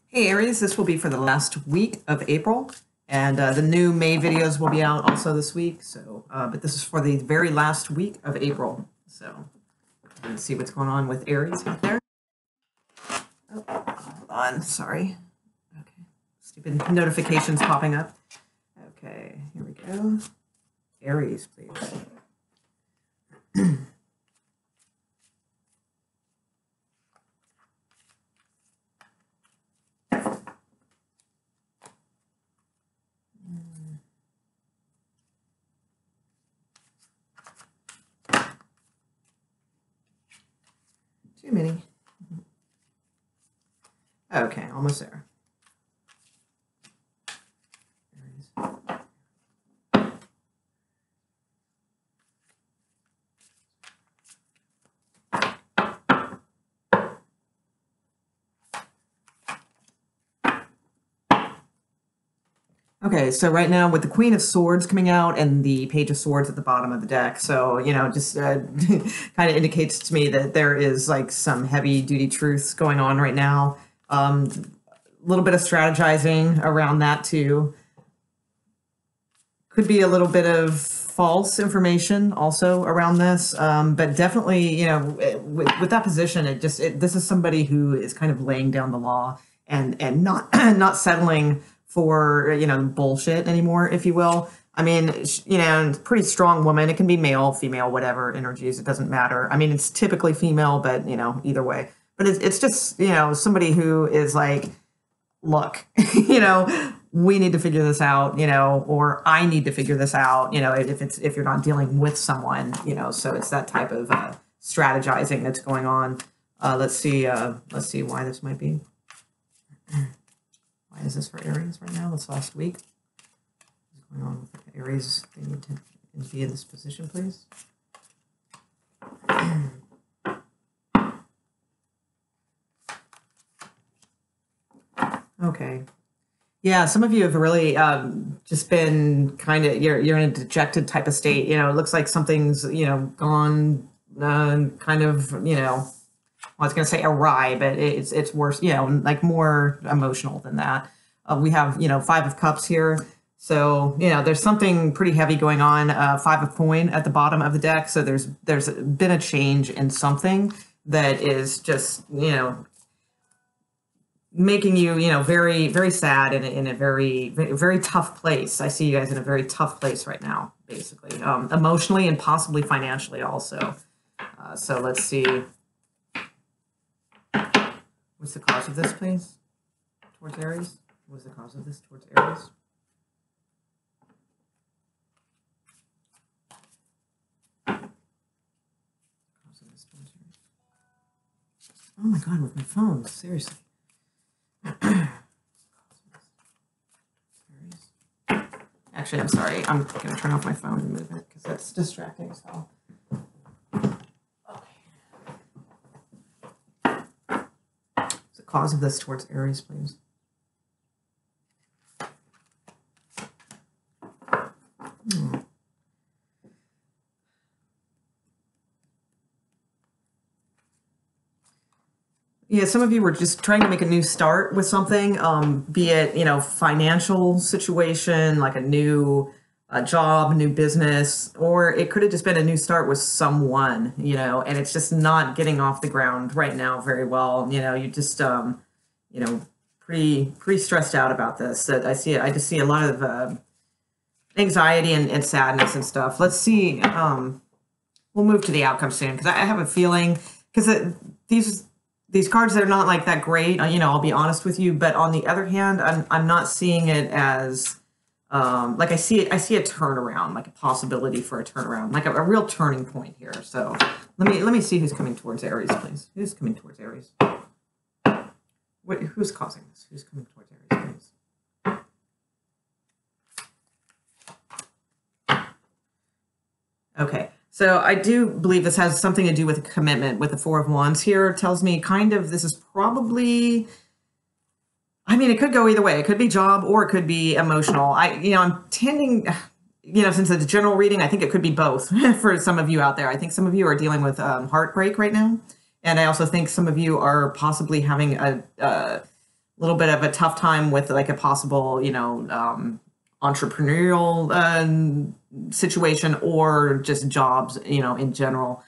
Hey Aries, this will be for the last week of April, and the new May videos will be out also this week. So, but this is for the very last week of April. So, let's see what's going on with Aries out there. Oh, hold on, sorry. Okay, stupid notifications popping up. Okay, here we go. Aries, please. Too many. Okay, almost there. Okay, so right now with the Queen of Swords coming out and the Page of Swords at the bottom of the deck, so, just kind of indicates to me that there is like some heavy duty truths going on right now. A little bit of strategizing around that too. Could be a little bit of false information also around this, but definitely, with that position, this is somebody who is kind of laying down the law and not not settling for bullshit anymore, if you will. I mean, pretty strong woman. It can be male, female, whatever energies. It doesn't matter. I mean, it's typically female, but either way. But it's just somebody who is like, look, we need to figure this out, or I need to figure this out, if you're not dealing with someone, so it's that type of strategizing that's going on. Let's see why this might be. Why is this for Aries right now? This last week. What's going on with Aries? They need to be in this position, please. Okay. Yeah, some of you have really just been kind of, you're in a dejected type of state. It looks like something's, gone kind of, I was going to say awry, but it's worse, like more emotional than that. We have, Five of Cups here. So, there's something pretty heavy going on. Five of Coin at the bottom of the deck. So there's been a change in something that is just, making you, very, very sad and in a very, very tough place. I see you guys in a very tough place right now, basically, emotionally and possibly financially also. So let's see. What's the cause of this, please? Towards Aries? What's the cause of this towards Aries? Oh my God, with my phone, seriously. Actually, I'm sorry. I'm going to turn off my phone and move it because that's distracting as hell. Okay. What's the cause of this towards Aries, please? Yeah, some of you were just trying to make a new start with something, be it, financial situation, like a new job, new business, or it could have just been a new start with someone, and it's just not getting off the ground right now very well. You just, pretty stressed out about this. I just see a lot of anxiety and sadness and stuff. Let's see. We'll move to the outcome soon because I have a feeling because these cards that are not like that great, I'll be honest with you. But on the other hand, I'm not seeing it as like I see a turnaround, like a possibility for a turnaround, like a real turning point here. So let me see who's coming towards Aries, please. Who's coming towards Aries? Who's causing this? Who's coming towards Aries, please? Okay. So I do believe this has something to do with a commitment with the Four of Wands here. It tells me kind of this is probably, I mean, it could go either way. It could be job or it could be emotional. I'm tending, since it's a general reading, I think it could be both for some of you out there. I think some of you are dealing with heartbreak right now. And I also think some of you are possibly having little bit of a tough time with like a possible, entrepreneurial situation or just jobs, in general.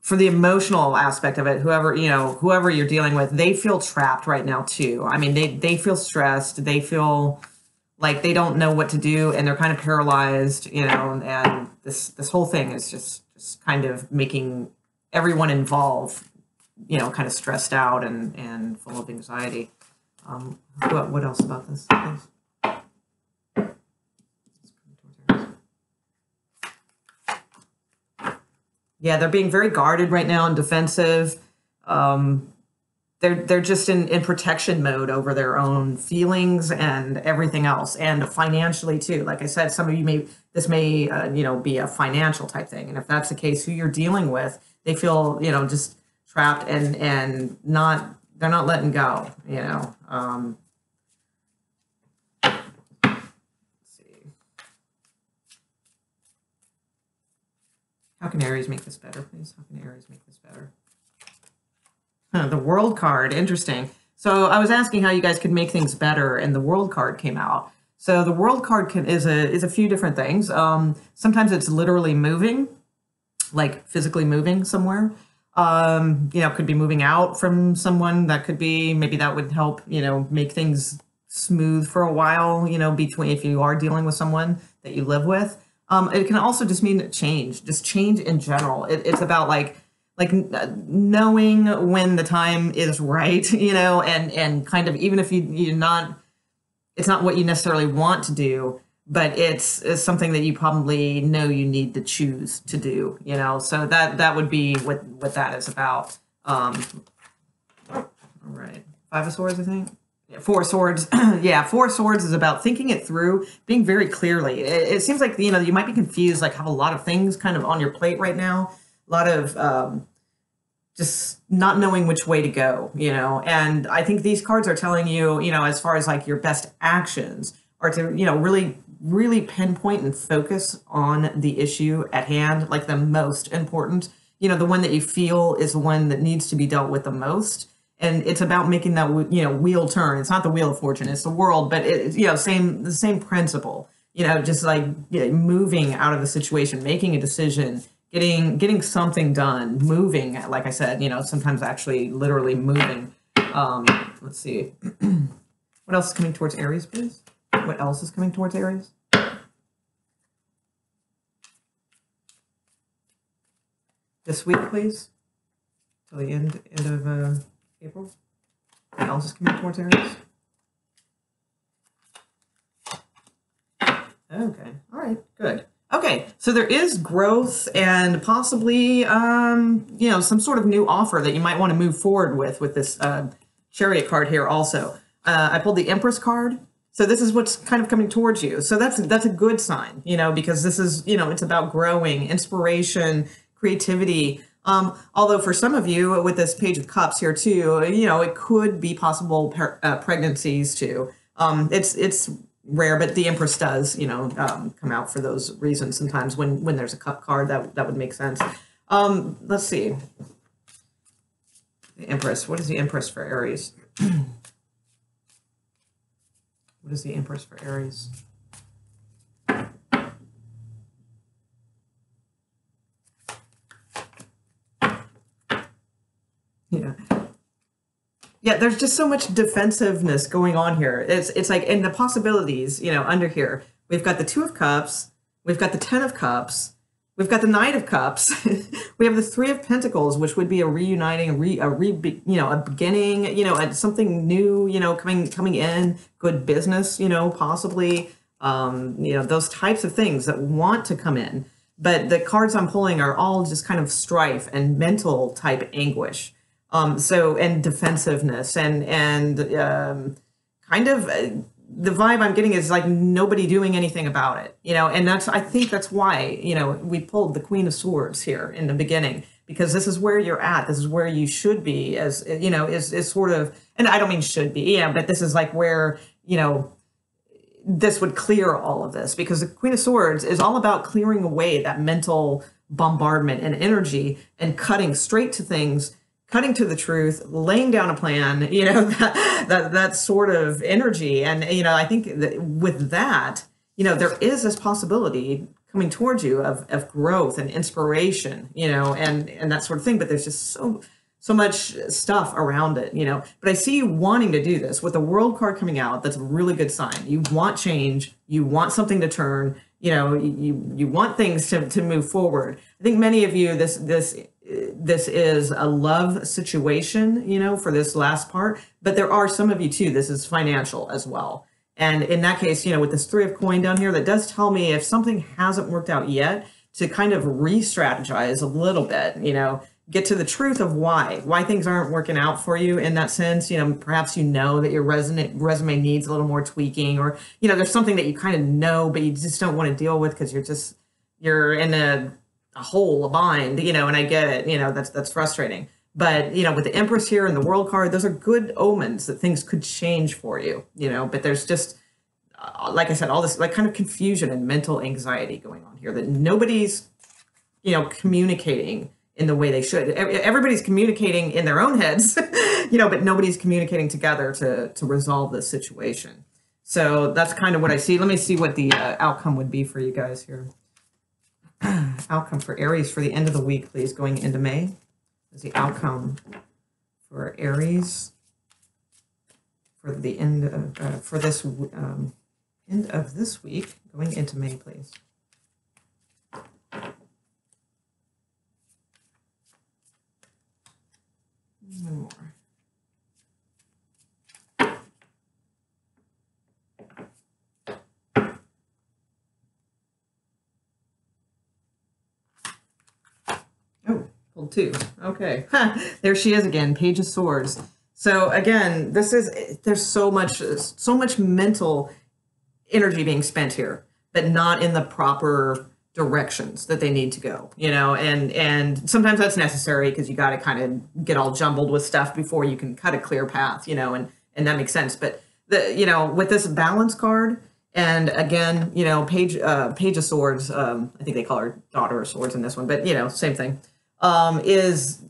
For the emotional aspect of it, whoever you're dealing with, they feel trapped right now too. I mean, they feel stressed. They feel like they don't know what to do, and they're kind of paralyzed, and this whole thing is just kind of making everyone involved, kind of stressed out and full of anxiety. What else about this? Please? Yeah, they're being very guarded right now and defensive. They're just in protection mode over their own feelings and everything else, and financially too. Like I said, some of you may be a financial type thing, and if that's the case, who you're dealing with, they feel just trapped and they're not letting go. How can Aries make this better, please? How can Aries make this better? The World card, interesting. So I was asking how you guys could make things better, and the World card came out. So the World card is a few different things. Sometimes it's literally moving, like physically moving somewhere. Could be moving out from someone. That could be, maybe that would help, make things smooth for a while, between, if you are dealing with someone that you live with. It can also just mean change in general. It's about like knowing when the time is right, and kind of, even if it's not what you necessarily want to do, but it's something that you probably know you need to choose to do, so that would be what that is about. All right. 5 of Swords, I think. 4 Swords. Yeah, 4 Swords is about thinking it through, being very clearly. It seems like, you might be confused, like have a lot of things kind of on your plate right now. A lot of just not knowing which way to go, And I think these cards are telling you, as far as like your best actions are to, really, really pinpoint and focus on the issue at hand, like the most important, the one that you feel is the one that needs to be dealt with the most. And it's about making that, wheel turn. It's not the Wheel of Fortune, it's the world, but it's, the same principle, just like moving out of the situation, making a decision, getting something done, moving, like I said, sometimes actually literally moving. Let's see. What else is coming towards Aries, please? What else is coming towards Aries? This week, please. Till the end of April. What else is coming towards Aries? Okay. All right. Good. Okay. So there is growth and possibly, some sort of new offer that you might want to move forward with this Chariot card here also. I pulled the Empress card. So this is what's kind of coming towards you. So that's a good sign, because this is, it's about growing, inspiration, creativity. Although for some of you with this Page of Cups here too, it could be possible pregnancies too. It's rare, but the Empress does, come out for those reasons sometimes when there's a Cup card that would make sense. Let's see. The Empress. What is the Empress for Aries? What is the Empress for Aries? Yeah, there's just so much defensive-ness going on here. It's like, in the possibilities, under here, we've got the 2 of Cups, we've got the 10 of Cups, we've got the Knight of Cups, we have the 3 of Pentacles, which would be a reuniting, a beginning, something new, coming in, good business, possibly, those types of things that want to come in. But the cards I'm pulling are all just kind of strife and mental type anguish. And defensiveness and kind of the vibe I'm getting is like nobody doing anything about it, and I think that's why, we pulled the Queen of Swords here in the beginning, because this is where you're at. This is where you should be, as, is sort of, and I don't mean should be, but this is like where, this would clear all of this, because the Queen of Swords is all about clearing away that mental bombardment and energy and cutting straight to things, cutting to the truth, laying down a plan, you know, that sort of energy. And, you know, I think that with that, you know, there is this possibility coming towards you of growth and inspiration, you know, and that sort of thing. But there's just so much stuff around it, you know. But I see you wanting to do this with the World card coming out. That's a really good sign. You want change. You want something to turn. You know, you want things to move forward. I think many of you, this is a love situation, you know, for this last part. But there are some of you too, this is financial as well. And in that case, you know, with this 3 of coin down here, that does tell me if something hasn't worked out yet, to kind of re-strategize a little bit, you know, get to the truth of why things aren't working out for you in that sense. You know, perhaps you know that your resume needs a little more tweaking, or, you know, there's something that you kind of know, but you just don't want to deal with because you're in a hole, a bind, you know, and I get it, you know, that's frustrating. But, you know, with the Empress here and the World card, those are good omens that things could change for you, you know, but there's just, like I said, all this like kind of confusion and mental anxiety going on here that nobody's, you know, communicating in the way they should. Everybody's communicating in their own heads, you know, but nobody's communicating together to resolve this situation. So that's kind of what I see. Let me see what the outcome would be for you guys here. Outcome for Aries for the end of the week, please, going into May. Is the outcome for Aries for the end of for this end of this week, going into May, please. One more. Oh, pulled 2. Okay, there she is again, Page of Swords. So again, there's so much mental energy being spent here, but not in the proper directions that they need to go, you know, and sometimes that's necessary because you got to kind of get all jumbled with stuff before you can cut a clear path, you know, and that makes sense. But you know, with this balance card, and again, you know, Page of Swords, I think they call her Daughter of Swords in this one, but you know, same thing, is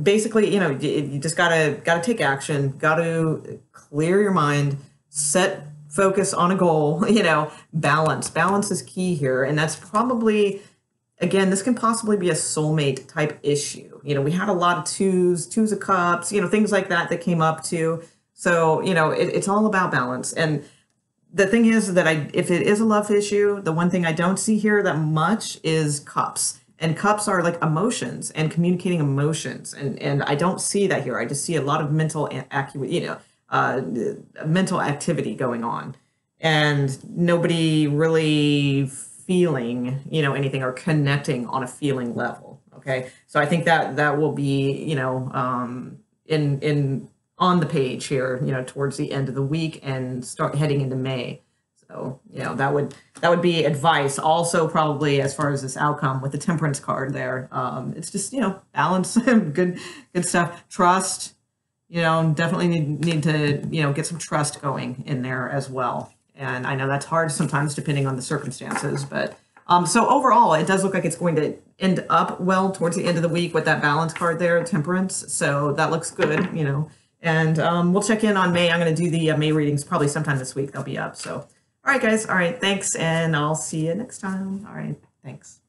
basically, you know, you just gotta take action, gotta clear your mind, set focus on a goal, you know, balance is key here. And that's probably, again, this can possibly be a soulmate type issue. You know, we had a lot of twos of cups, you know, things like that came up too. So, you know, it's all about balance. And the thing is that if it is a love issue, the one thing I don't see here that much is cups. And cups are like emotions and communicating emotions. And I don't see that here. I just see a lot of mental acuity, you know, mental activity going on, and nobody really feeling, you know, anything or connecting on a feeling level. Okay, so I think that will be, you know, in on the page here, you know, towards the end of the week and start heading into May. So, you know, that would be advice. Also, probably as far as this outcome with the Temperance card there, it's just, you know, balance, good stuff, trust. You know, definitely need to, you know, get some trust going in there as well. And I know that's hard sometimes depending on the circumstances, but so overall, it does look like it's going to end up well towards the end of the week with that balance card there, Temperance. So that looks good, you know, and we'll check in on May. I'm going to do the May readings probably sometime this week. They'll be up. So, all right, guys. All right. Thanks. And I'll see you next time. All right. Thanks.